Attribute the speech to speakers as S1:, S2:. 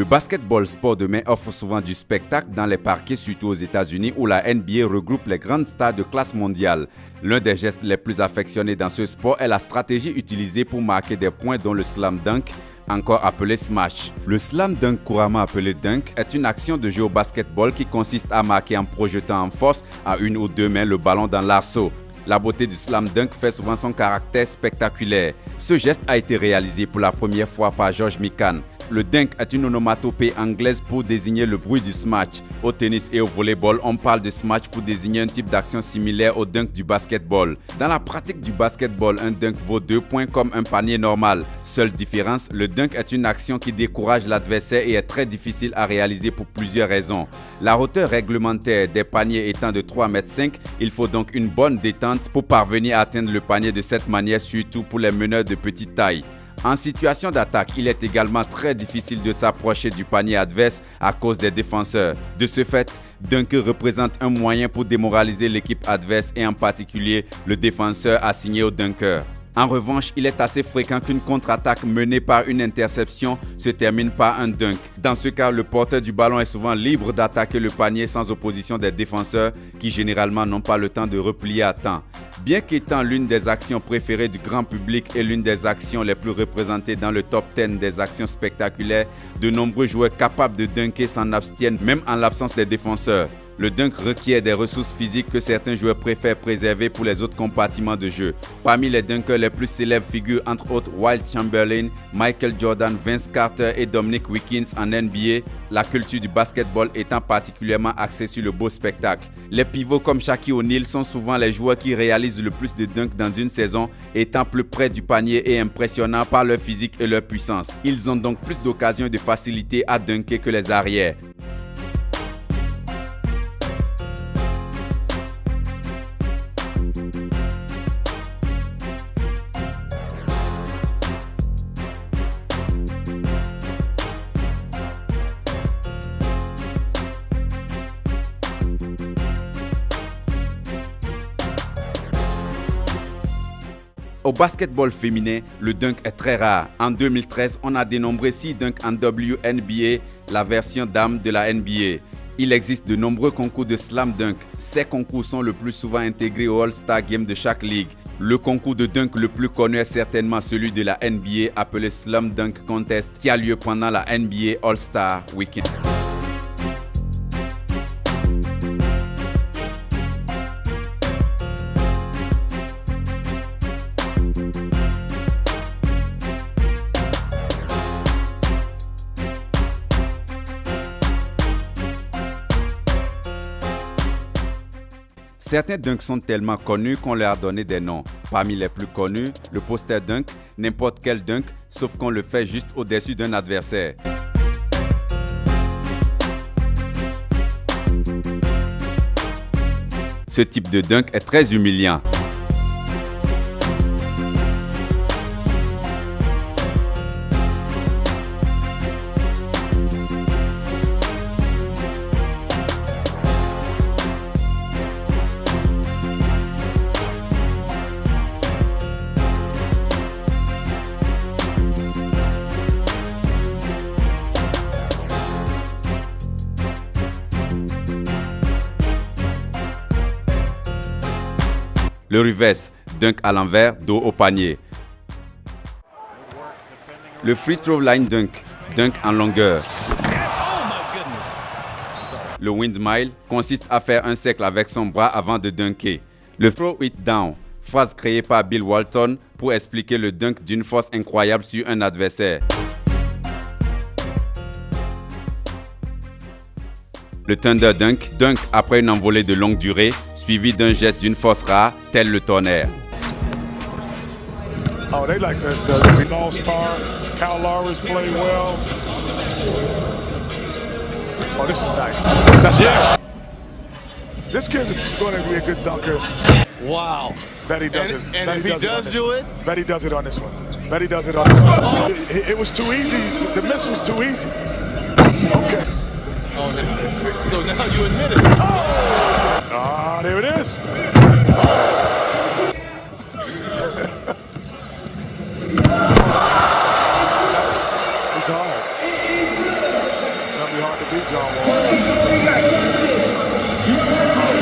S1: basketball sport de main offre souvent du spectacle dans les parquets, surtout aux États-Unis où la NBA regroupe les grandes stars de classe mondiale. L'un des gestes les plus affectionnés dans ce sport est la stratégie utilisée pour marquer des points dont le slam dunk, encore appelé smash. Le slam dunk, couramment appelé dunk, est une action de jeu au basketball qui consiste à marquer en projetant en force à une ou deux mains le ballon dans l'arceau. La beauté du slam dunk fait souvent son caractère spectaculaire. Ce geste a été réalisé pour la première fois par George Mikan. Le dunk est une onomatopée anglaise pour désigner le bruit du smash. Au tennis et au volleyball, on parle de smash pour désigner un type d'action similaire au dunk du basketball. Dans la pratique du basketball, un dunk vaut 2 points comme un panier normal. Seule différence, le dunk est une action qui décourage l'adversaire et est très difficile à réaliser pour plusieurs raisons. La hauteur réglementaire des paniers étant de 3,5 m, il faut donc une bonne détente pour parvenir à atteindre le panier de cette manière, surtout pour les meneurs de petite taille. En situation d'attaque, il est également très difficile de s'approcher du panier adverse à cause des défenseurs. De ce fait, dunker représente un moyen pour démoraliser l'équipe adverse et en particulier le défenseur assigné au dunker. En revanche, il est assez fréquent qu'une contre-attaque menée par une interception se termine par un dunk. Dans ce cas, le porteur du ballon est souvent libre d'attaquer le panier sans opposition des défenseurs qui généralement n'ont pas le temps de replier à temps. Bien qu'étant l'une des actions préférées du grand public et l'une des actions les plus représentées dans le top 10 des actions spectaculaires, de nombreux joueurs capables de dunker s'en abstiennent même en l'absence des défenseurs. Le dunk requiert des ressources physiques que certains joueurs préfèrent préserver pour les autres compartiments de jeu. Parmi les dunkers les plus célèbres figurent entre autres Wilt Chamberlain, Michael Jordan, Vince Carter et Dominique Wilkins en NBA, la culture du basketball étant particulièrement axée sur le beau spectacle. Les pivots comme Shaquille O'Neal sont souvent les joueurs qui réalisent le plus de dunks dans une saison, étant plus près du panier et impressionnants par leur physique et leur puissance. Ils ont donc plus d'occasions et de facilité à dunker que les arrières. Au basketball féminin, le dunk est très rare. En 2013, on a dénombré 6 dunks en WNBA, la version dame de la NBA. Il existe de nombreux concours de slam dunk. Ces concours sont le plus souvent intégrés au All-Star Game de chaque ligue. Le concours de dunk le plus connu est certainement celui de la NBA appelé Slam Dunk Contest qui a lieu pendant la NBA All-Star Weekend. Certains dunks sont tellement connus qu'on leur a donné des noms. Parmi les plus connus, le poster dunk, n'importe quel dunk, sauf qu'on le fait juste au-dessus d'un adversaire. Ce type de dunk est très humiliant. Le reverse, dunk à l'envers, dos au panier. Le free throw line dunk, dunk en longueur. Le windmill consiste à faire un cercle avec son bras avant de dunker. Le throw it down, phrase créée par Bill Walton pour expliquer le dunk d'une force incroyable sur un adversaire. Le Thunder Dunk, dunk après une envolée de longue durée, suivi d'un geste d'une force rare, tel le tonnerre.
S2: Oh, they like the all-star. Kyle Lowry's played well. Oh, this is nice. That's nice. This kid is going to be a good dunker.
S3: Wow.
S2: Bet he does it.
S3: And if he does do it?
S2: Bet he does it on this one. Bet he does it on this one. Oh. It was too easy. The miss was too easy. Okay.
S3: Oh, so now you admit it.
S2: Oh! Ah, there it is. It's hard. going to be hard to beat John Wall.